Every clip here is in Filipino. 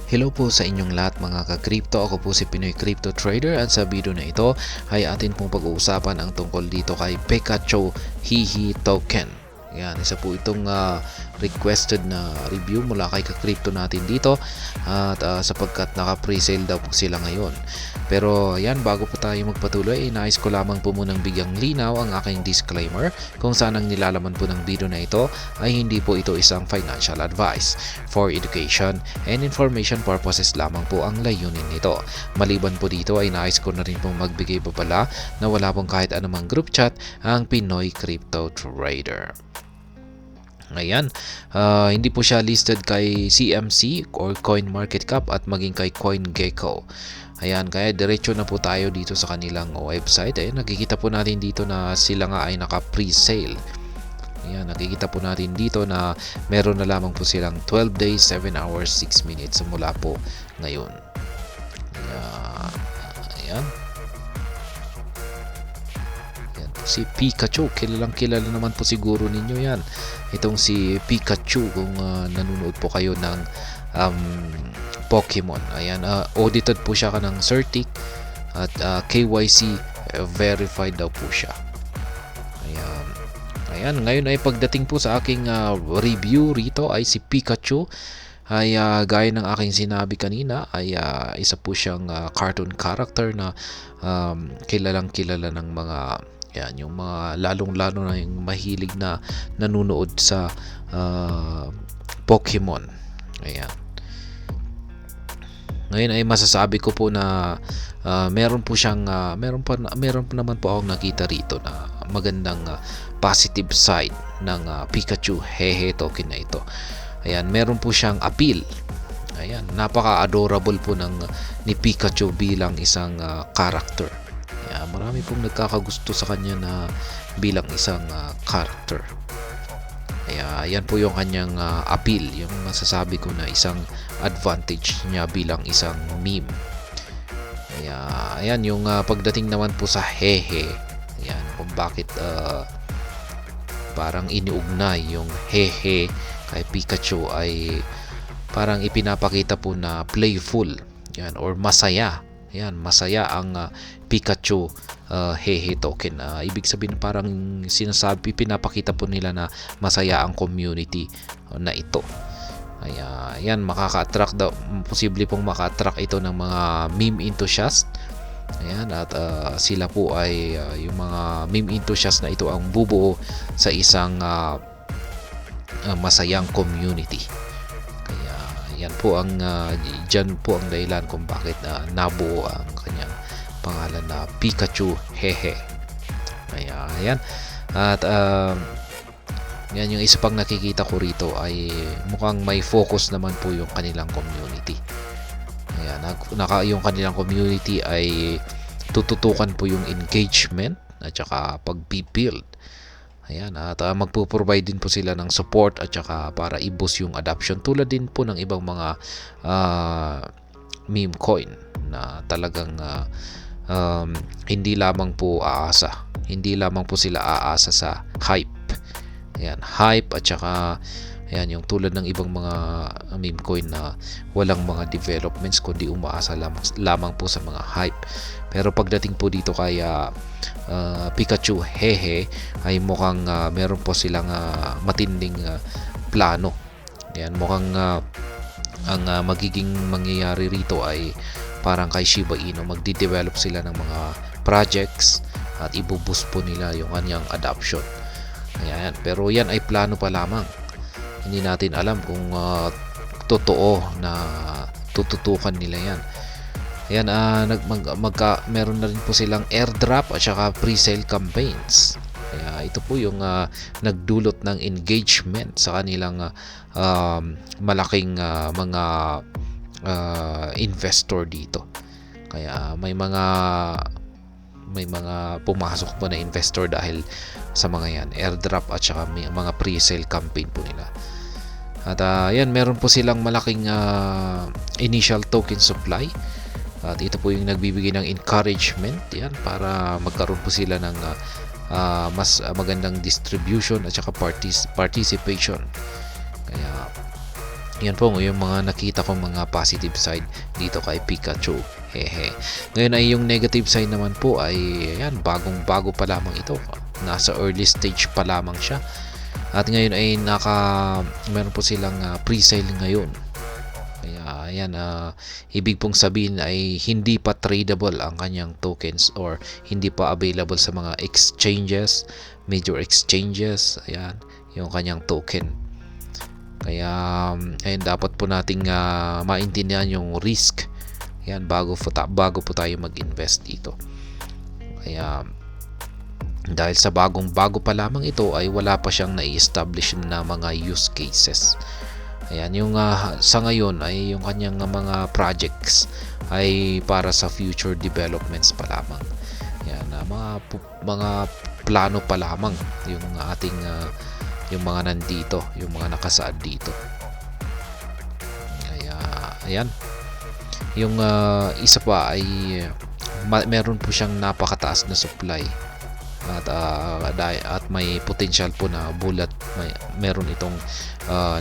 Hello po sa inyong lahat mga ka-crypto. Ako po si Pinoy Crypto Trader at sa video na ito ay atin pong pag-uusapan ang tungkol dito kay Pikachu Hihi Token. Yan, isa po itong requested na review mula kay ka-crypto natin dito at sapagkat naka-presale daw po sila ngayon. Pero yan, bago po tayo magpatuloy, nais ko lamang po munang bigyang linaw ang aking disclaimer kung saan ang nilalaman po ng video na ito ay hindi po ito isang financial advice. For education and information purposes lamang po ang layunin nito. Maliban po dito ay nais ko na rin pong magbigay babala na wala pong kahit anumang group chat ang Pinoy Crypto Trader. Ayan, hindi po siya listed kay CMC or CoinMarketCap at maging kay CoinGecko. Ayan, kaya diretso na po tayo dito sa kanilang website. Ayan, nakikita po natin dito na sila nga ay naka-pre-sale. Ayan, nakikita po natin dito na meron na lamang po silang 12 days, 7 hours, 6 minutes mula po ngayon. Ayan. Si Pikachu, kilalang kilala naman po siguro ninyo yan. Itong si Pikachu kung nanonood po kayo ng Pokemon. Ayan, audited po siya ng Certic at KYC verified daw po siya. Ayan, ngayon ay pagdating po sa aking review rito ay si Pikachu ay gaya ng aking sinabi kanina ay isa po siyang cartoon character na kilalang kilala ng mga yan, yung mga lalong-lalo na yung mahilig na nanonood sa Pokemon. Ayan. Ngayon ay masasabi ko po na meron po siyang meron pa naman po akong nakita rito na magandang positive side ng Pikachu Hehe token na ito. Ayan, meron po siyang appeal. Ayan, napaka-adorable po ni Pikachu bilang isang character. Ayan, marami pong nagkakagusto sa kanya na bilang isang character. Kaya yan po yung kanyang appeal, yung masasabi ko na isang advantage niya bilang isang meme. Kaya ayan yung pagdating naman po sa Hehe. Ayan, kung bakit parang iniugnay yung Hehe kay Pikachu ay parang ipinapakita po na playful yan or masaya. Yan, masaya ang Pikachu Hehe token. Ibig sabihin parang sinasabi, pinapakita po nila na masaya ang community na ito. Kaya yan, makaka-attract daw, posible pong maka-attract ito ng mga meme enthusiast. Ayan, at sila po ay yung mga meme enthusiast na ito ang bubuo sa isang masayang community. Kaya yan po ang dyan po ang dahilan kung bakit nabuo ang kanyang pangalan na Pikachu Hehe. Kaya ayan, at yan yung isa pang nakikita ko rito ay mukhang may focus naman po yung kanilang community. Ayan, yung kanilang community ay tututukan po yung engagement at saka pag-build. Ayan, at magpo-provide din po sila ng support at saka para i-boost yung adoption tulad din po ng ibang mga meme coin na talagang hindi lamang po sila aasa sa hype. Ayan, hype at saka ayan, yung tulad ng ibang mga meme coin na walang mga developments kundi umaasa lamang po sa mga hype. Pero pagdating po dito kay Pikachu Hehe ay mukhang meron po silang matinding plano. Ayan, mukhang ang magiging mangyayari rito ay parang kay Shiba Inu, magdi-develop sila ng mga projects at ibuboost po nila yung kanyang adoption. Ayan, pero yan ay plano pa lamang. Hindi natin alam kung totoo na tututukan nila yan. Ayan, meron na rin po silang airdrop at saka pre-sale campaigns. Kaya ito po yung nagdulot ng engagement sa kanilang malaking mga investor dito. Kaya may mga pumasok po na investor dahil sa mga yan, airdrop at saka may mga pre-sale campaign po nila. At yan, meron po silang malaking initial token supply. At ito po yung nagbibigay ng encouragement yan para magkaroon po sila ng mas magandang distribution at saka participation. Kaya Yan po yung mga nakita kong mga positive side dito kay Pikachu. Hehe. Ngayon ay yung negative side naman po ay yan, bagong-bago pa lamang ito. Nasa early stage pa lamang siya. At ngayon ay meron po silang pre-sale ngayon. Kaya ayan, ibig pong sabihin ay hindi pa tradable ang kanyang tokens or hindi pa available sa mga exchanges, major exchanges. Ayan, yung kanyang token. Kaya ayun, dapat po nating maintindihan yung risk. Ayan, bago po tayo mag-invest dito. Kaya dahil sa bagong-bago pa lamang ito ay wala pa siyang na-establish na mga use cases. Ayan, yung sa ngayon ay yung kanyang mga projects ay para sa future developments pa lamang. Ayan, mga plano pa lamang yung ating yung mga nandito, yung mga nakasaad dito. Kaya ayan, yung isa pa ay meron po siyang napakataas na supply at may potential po na meron itong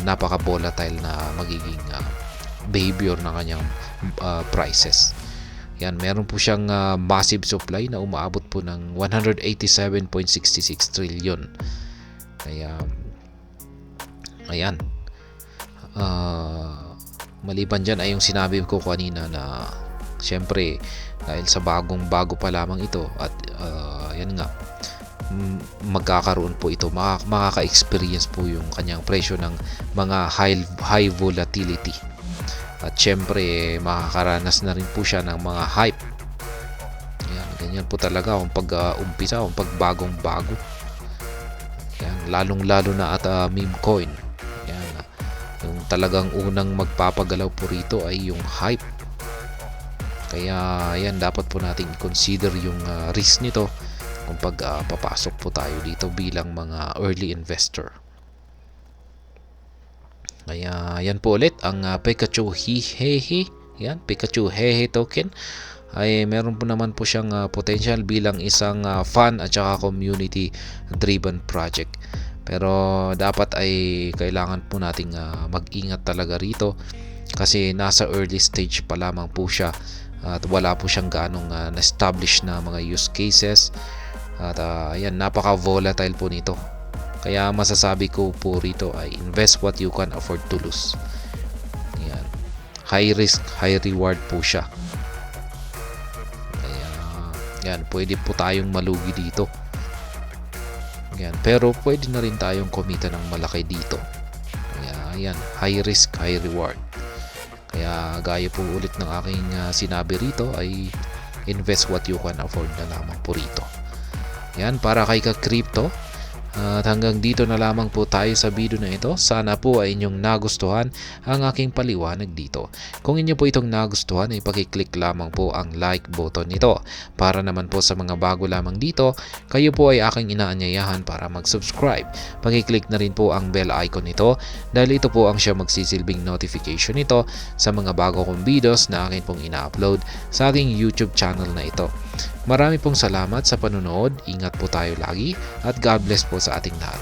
napaka-volatile na magiging behavior ng kanyang prices. Yan, meron po siyang massive supply na umaabot po ng 187.66 trillion. Kaya ayan, maliban dyan ay yung sinabi ko kanina na syempre dahil sa bagong-bago pa lamang ito at yan nga, magkakaroon po ito, makaka-experience po yung kanyang presyo ng mga high volatility. At syempre makakaranas na rin po siya ng mga hype. Yan, ganyan po talaga kung pag-umpisa, kung pagbagong-bago. Yan, lalong-lalo na at meme coin. Yan, yung talagang unang magpapagalaw po rito ay yung hype. Kaya yan, dapat po nating consider yung risk nito kung papasok po tayo dito bilang mga early investor. Kaya yan po ulit ang Pikachu Hehe. Yan, Pikachu Hehe token ay meron po naman po siyang potential bilang isang fun at saka community driven project. Pero dapat ay kailangan po nating mag-ingat talaga rito kasi nasa early stage pa lamang po siya at wala po siyang ganong na-establish na mga use cases at ayan, napaka-volatile po nito. Kaya masasabi ko po rito ay invest what you can afford to lose. Ayan. High risk, high reward po siya. Kaya yan, pwede po tayong malugi dito. Yan, pero pwede na rin tayong kumita ng malaki dito. Kaya ayan, high risk, high reward. Kaya gaya po ulit ng aking sinabi rito ay invest what you can afford na lamang po rito. Yan, para kay ka-crypto. At hanggang dito na lamang po tayo sa video na ito. Sana po ay inyong nagustuhan ang aking paliwanag dito. Kung inyo po itong nagustuhan ay pakiclick lamang po ang like button nito. Para naman po sa mga bago lamang dito, kayo po ay aking inaanyayahan para mag-subscribe. Pakiclick na rin po ang bell icon nito dahil ito po ang siya magsisilbing notification nito sa mga bago kong videos na akin pong ina-upload sa aking YouTube channel na ito. Marami pong salamat sa panonood. Ingat po tayo lagi at God bless po sa ating lahat.